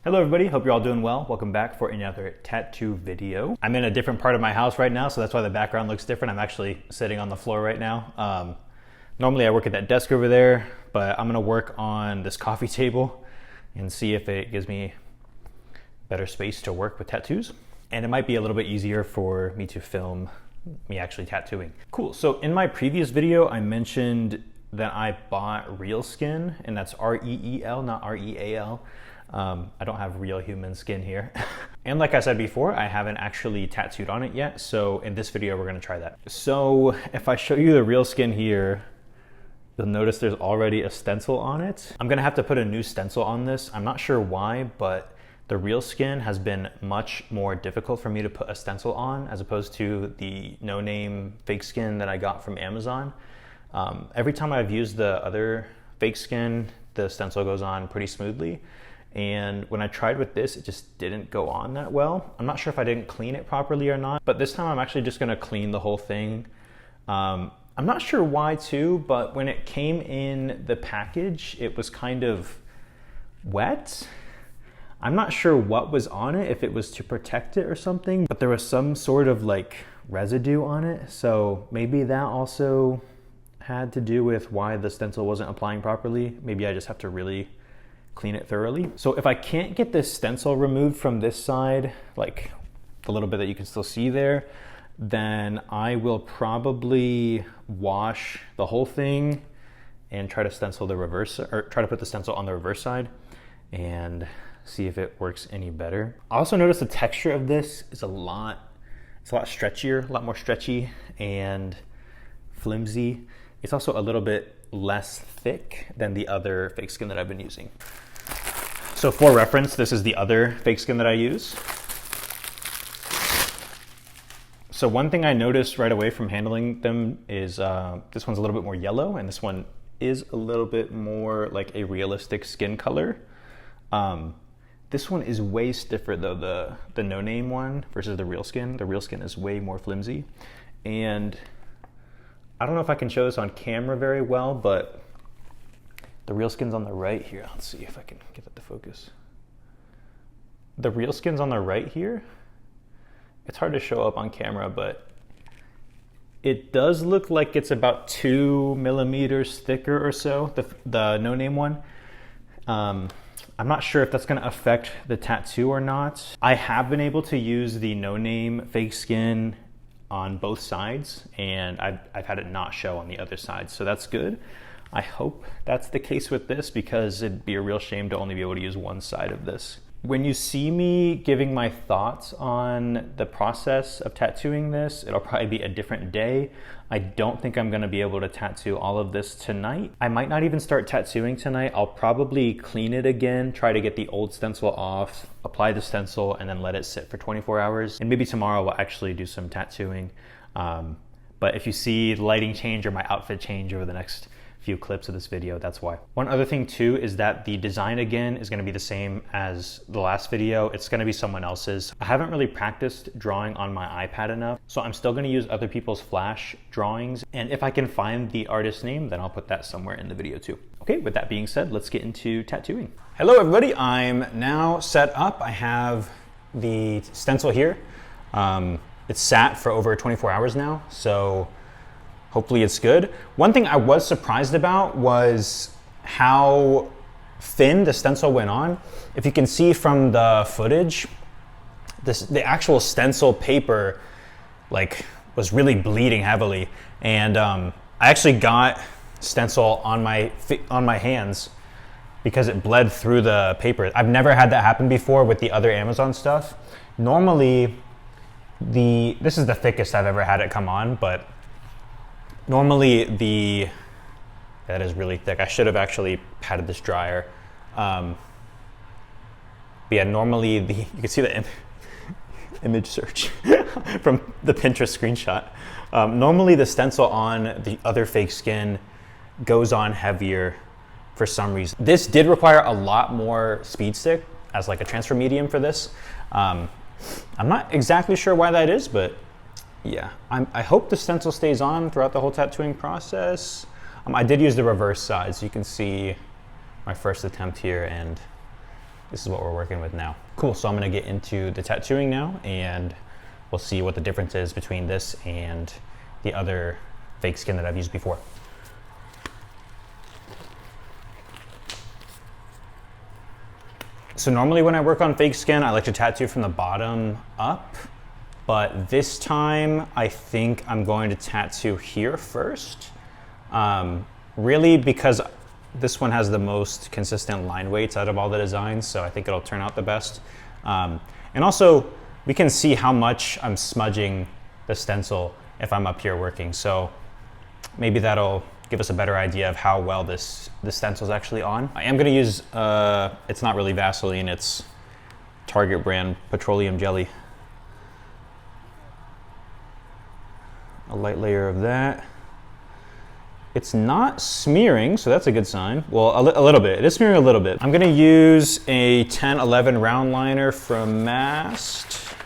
Hello everybody, hope you're all doing well. Welcome back for another tattoo video. I'm in a different part of my house right now, so that's why the background looks different. I'm actually sitting on the floor right now. Normally I work at that desk over there, but I'm gonna work on this coffee table and see if it gives me better space to work with tattoos. And it might be a little bit easier for me to film me actually tattooing. Cool, so in my previous video, I mentioned that I bought Real Skin, and that's R-E-E-L, not R-E-A-L. I don't have real human skin here. And like I said before, I haven't actually tattooed on it yet. So in this video, we're gonna try that. So if I show you the Real Skin here, you'll notice there's already a stencil on it. I'm gonna have to put a new stencil on this. I'm not sure why, but the Real Skin has been much more difficult for me to put a stencil on as opposed to the no-name fake skin that I got from Amazon. Every time I've used the other fake skin, the stencil goes on pretty smoothly. And when I tried with this, it just didn't go on that well. I'm not sure if I didn't clean it properly or not, but this time I'm actually just gonna clean the whole thing. I'm not sure why too, but when it came in the package, it was kind of wet. I'm not sure what was on it, if it was to protect it or something, but there was some sort of like residue on it. So maybe that also had to do with why the stencil wasn't applying properly. Maybe I just have to really clean it thoroughly. So if I can't get this stencil removed from this side, like the little bit that you can still see there, then I will probably wash the whole thing and try to stencil the reverse, or try to put the stencil on the reverse side and see if it works any better. I also noticed the texture of this is a lot stretchier, a lot more stretchy and flimsy. It's also a little bit less thick than the other fake skin that I've been using. So for reference, this is the other fake skin that I use. So one thing I noticed right away from handling them is this one's a little bit more yellow, and this one is a little bit more like a realistic skin color. This one is way stiffer though, the no-name one versus the Real Skin. The Real Skin is way more flimsy. And I don't know if I can show this on camera very well, but the Real Skin's on the right here. Let's see if I can get it to focus. The Real Skin's on the right here. It's hard to show up on camera, but it does look like it's about 2 millimeters thicker or so, the no-name one. I'm not sure if that's gonna affect the tattoo or not. I have been able to use the no-name fake skin on both sides, and I've had it not show on the other side, so that's good. I hope that's the case with this, because it'd be a real shame to only be able to use one side of this. When you see me giving my thoughts on the process of tattooing this, it'll probably be a different day. I don't think I'm gonna be able to tattoo all of this tonight. I might not even start tattooing tonight. I'll probably clean it again, try to get the old stencil off, apply the stencil, and then let it sit for 24 hours. And maybe tomorrow we'll actually do some tattooing. But if you see the lighting change or my outfit change over the next few clips of this video, that's why. One other thing too is that the design again is going to be the same as the last video. It's going to be someone else's. I haven't really practiced drawing on my iPad enough, so I'm still going to use other people's Flash drawings, and if I can find the artist's name, then I'll put that somewhere in the video too. Okay, with that being said, let's get into tattooing. Hello everybody, I'm now set up. I have the stencil here. It's sat for over 24 hours now, so hopefully it's good. One thing I was surprised about was how thin the stencil went on. If you can see from the footage, the actual stencil paper was really bleeding heavily. And I actually got stencil on my hands because it bled through the paper. I've never had that happen before with the other Amazon stuff. Normally, this is the thickest I've ever had it come on, but normally that is really thick. I should have actually patted this drier. But yeah, normally you can see the image search from the Pinterest screenshot. Normally the stencil on the other fake skin goes on heavier for some reason. This did require a lot more speed stick as like a transfer medium for this. I'm not exactly sure why that is, but yeah, I hope the stencil stays on throughout the whole tattooing process. I did use the reverse side, so you can see my first attempt here, and this is what we're working with now. Cool, so I'm gonna get into the tattooing now, and we'll see what the difference is between this and the other fake skin that I've used before. So normally when I work on fake skin, I like to tattoo from the bottom up, but this time I think I'm going to tattoo here first. Really because this one has the most consistent line weights out of all the designs, so I think it'll turn out the best. And also, we can see how much I'm smudging the stencil if I'm up here working, so maybe that'll give us a better idea of how well the stencil is actually on. I am going to use, it's not really Vaseline, it's Target brand petroleum jelly. A light layer of that. It's not smearing, so that's a good sign. Well, a little bit. It is smearing a little bit. I'm gonna use a 1011 round liner from Mast.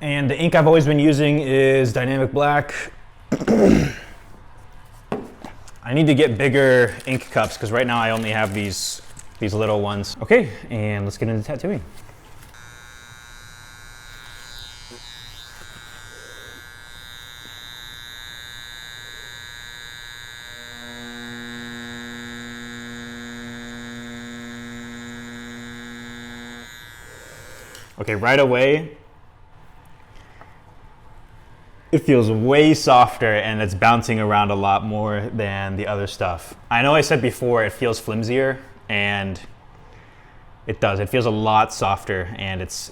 And the ink I've always been using is Dynamic Black. I need to get bigger ink cups because right now I only have these little ones. Okay, and let's get into tattooing. Okay, right away, it feels way softer and it's bouncing around a lot more than the other stuff. I know I said before it feels flimsier, and it does. It feels a lot softer and it's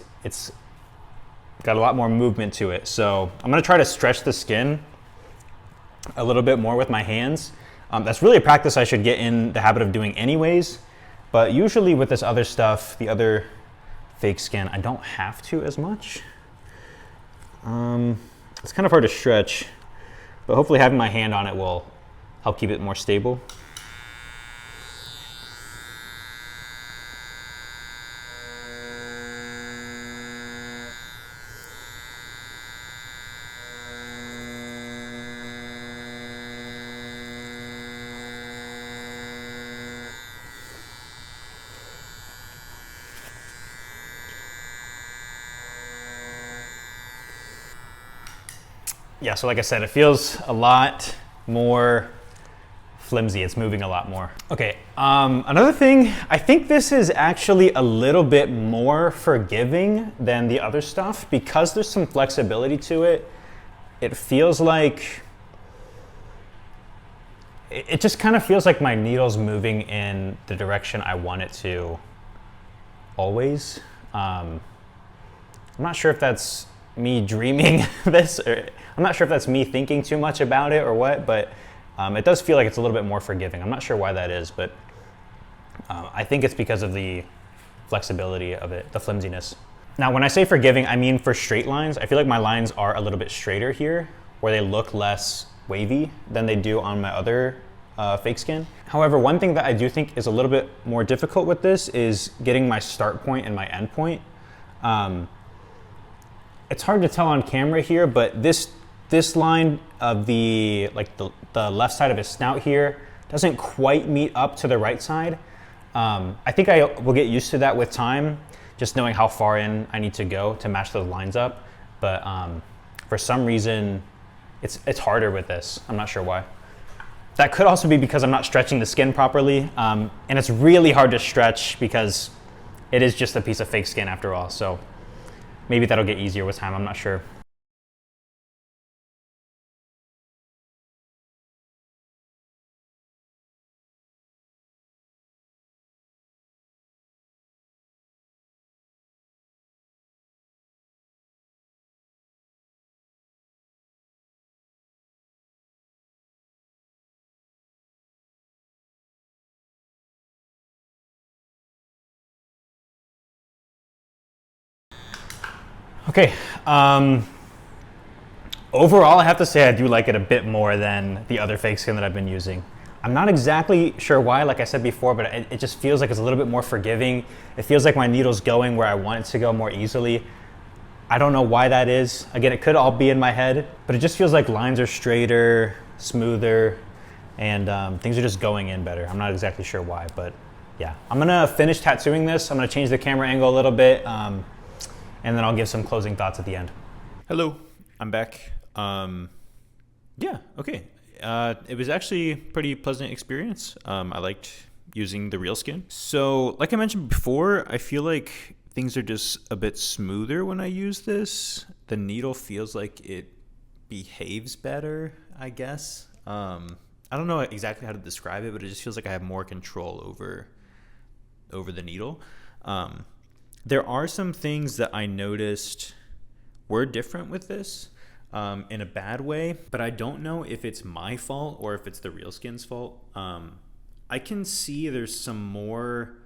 got a lot more movement to it. So I'm gonna try to stretch the skin a little bit more with my hands. That's really a practice I should get in the habit of doing anyways, but usually with this other stuff, the other fake skin, I don't have to as much. It's kind of hard to stretch, but hopefully having my hand on it will help keep it more stable. Yeah, so like I said, it feels a lot more flimsy. It's moving a lot more. Okay, another thing, I think this is actually a little bit more forgiving than the other stuff because there's some flexibility to it. It feels like, it just kind of feels like my needle's moving in the direction I want it to always. I'm not sure if that's me dreaming this, or I'm not sure if that's me thinking too much about it or what, but it does feel like it's a little bit more forgiving. I'm not sure why that is, but I think it's because of the flexibility of it, the flimsiness. Now, when I say forgiving, I mean for straight lines. I feel like my lines are a little bit straighter here, where they look less wavy than they do on my other fake skin. However, one thing that I do think is a little bit more difficult with this is getting my start point and my end point. It's hard to tell on camera here, but this line of the left side of his snout here doesn't quite meet up to the right side. I think I will get used to that with time, just knowing how far in I need to go to match those lines up. But for some reason, it's harder with this. I'm not sure why. That could also be because I'm not stretching the skin properly, and it's really hard to stretch because it is just a piece of fake skin after all. So maybe that'll get easier with time, I'm not sure. Okay, overall I have to say I do like it a bit more than the other fake skin that I've been using. I'm not exactly sure why, like I said before, but it just feels like it's a little bit more forgiving. It feels like my needle's going where I want it to go more easily. I don't know why that is. Again, it could all be in my head, but it just feels like lines are straighter, smoother, and things are just going in better. I'm not exactly sure why, but yeah, I'm gonna finish tattooing this. I'm gonna change the camera angle a little bit, and then I'll give some closing thoughts at the end. Hello, I'm back. Yeah, okay. It was actually a pretty pleasant experience. I liked using the real skin. So like I mentioned before, I feel like things are just a bit smoother when I use this. The needle feels like it behaves better, I guess. I don't know exactly how to describe it, but it just feels like I have more control over the needle. There are some things that I noticed were different with this. In a bad way, but I don't know if it's my fault or if it's the real skin's fault. I can see there's some more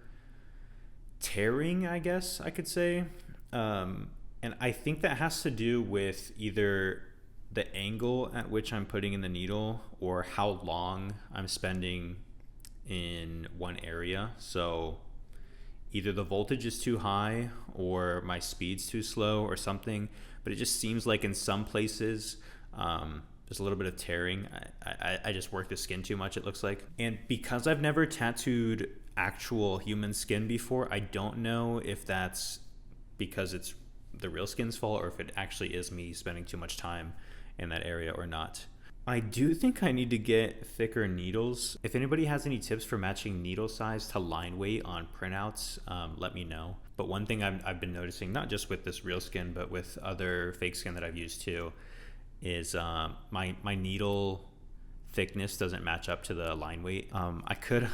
tearing, I guess I could say. And I think that has to do with either the angle at which I'm putting in the needle or how long I'm spending in one area. So either the voltage is too high or my speed's too slow or something, but it just seems like in some places there's a little bit of tearing. I just work the skin too much, it looks like. And because I've never tattooed actual human skin before, I don't know if that's because it's the real skin's fault or if it actually is me spending too much time in that area or not. I do think I need to get thicker needles. If anybody has any tips for matching needle size to line weight on printouts, let me know. But one thing I've been noticing, not just with this real skin, but with other fake skin that I've used too, is my needle thickness doesn't match up to the line weight. I could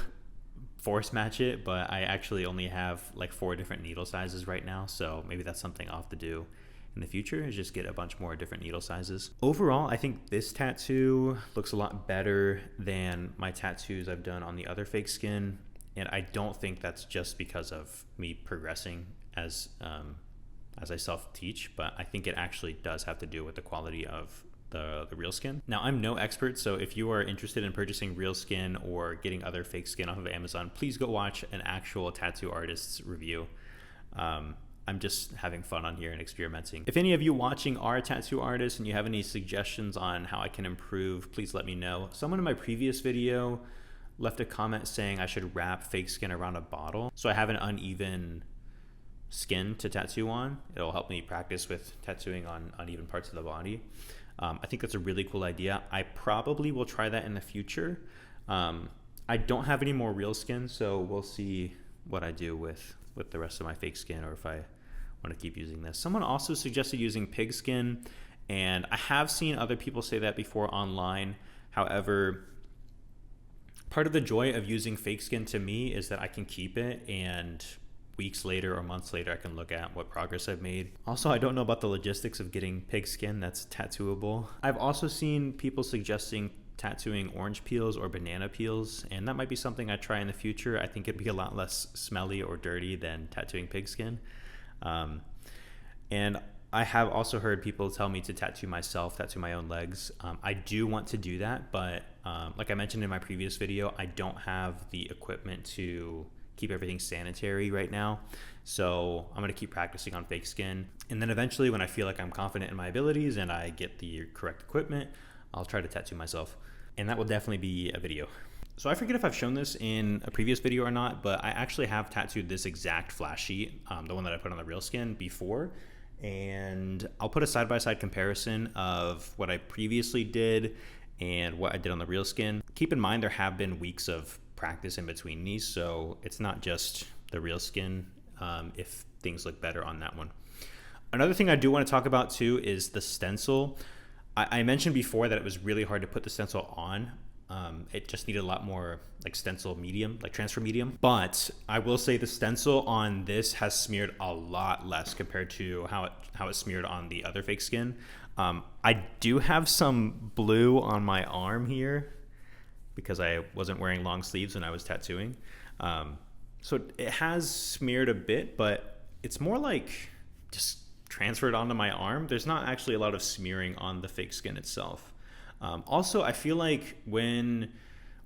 force match it, but I actually only have like 4 different needle sizes right now, so maybe that's something I'll have to do in the future, is just get a bunch more different needle sizes. Overall, I think this tattoo looks a lot better than my tattoos I've done on the other fake skin, and I don't think that's just because of me progressing as I self-teach, but I think it actually does have to do with the quality of the real skin. Now, I'm no expert, so if you are interested in purchasing real skin or getting other fake skin off of Amazon, please go watch an actual tattoo artist's review. I'm just having fun on here and experimenting. If any of you watching are a tattoo artist and you have any suggestions on how I can improve, please let me know. Someone in my previous video left a comment saying I should wrap fake skin around a bottle so I have an uneven skin to tattoo on. It'll help me practice with tattooing on uneven parts of the body. I think that's a really cool idea. I probably will try that in the future. I don't have any more real skin, so we'll see what I do with the rest of my fake skin, or if I want to keep using this. Someone also suggested using pig skin, and I have seen other people say that before online. However, part of the joy of using fake skin to me is that I can keep it, and weeks later or months later I can look at what progress I've made. Also, I don't know about the logistics of getting pig skin that's tattooable. I've also seen people suggesting tattooing orange peels or banana peels, and that might be something I try in the future. I think it'd be a lot less smelly or dirty than tattooing pig skin. And I have also heard people tell me to tattoo myself, tattoo my own legs. I do want to do that, but like I mentioned in my previous video, I don't have the equipment to keep everything sanitary right now. So I'm gonna keep practicing on fake skin. And then eventually, when I feel like I'm confident in my abilities and I get the correct equipment, I'll try to tattoo myself. And that will definitely be a video. So I forget if I've shown this in a previous video or not, but I actually have tattooed this exact flash sheet, the one that I put on the real skin before. And I'll put a side-by-side comparison of what I previously did and what I did on the real skin. Keep in mind, there have been weeks of practice in between these, so it's not just the real skin if things look better on that one. Another thing I do want to talk about too is the stencil. I mentioned before that it was really hard to put the stencil on. It just needed a lot more like stencil medium, like transfer medium. But I will say the stencil on this has smeared a lot less compared to how it smeared on the other fake skin. I do have some blue on my arm here because I wasn't wearing long sleeves when I was tattooing. So it has smeared a bit, but it's more like just transferred onto my arm. There's not actually a lot of smearing on the fake skin itself. Also, I feel like when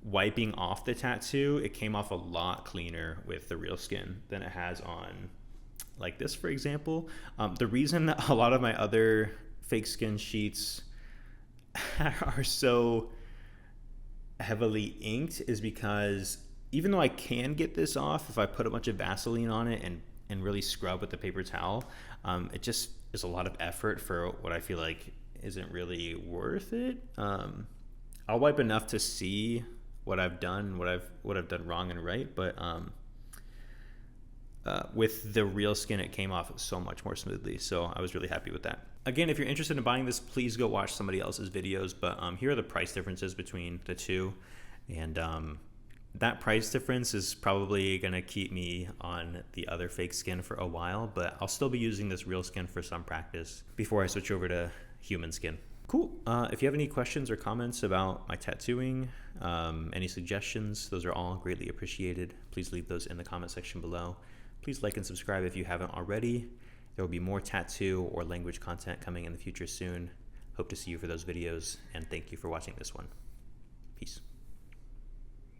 wiping off the tattoo, it came off a lot cleaner with the real skin than it has on like this, for example. The reason that a lot of my other fake skin sheets are so heavily inked is because even though I can get this off if I put a bunch of Vaseline on it and really scrub with the paper towel, it just is a lot of effort for what I feel like isn't really worth it. I'll wipe enough to see what I've done, what I've done wrong and right, but with the real skin, it came off so much more smoothly, so I was really happy with that. Again, if you're interested in buying this, please go watch somebody else's videos, but here are the price differences between the two, and that price difference is probably going to keep me on the other fake skin for a while, but I'll still be using this real skin for some practice before I switch over to human skin. Cool. If you have any questions or comments about my tattooing, any suggestions, those are all greatly appreciated. Please leave those in the comment section below. Please like and subscribe if you haven't already. There will be more tattoo or language content coming in the future soon. Hope to see you for those videos, and thank you for watching this one. Peace.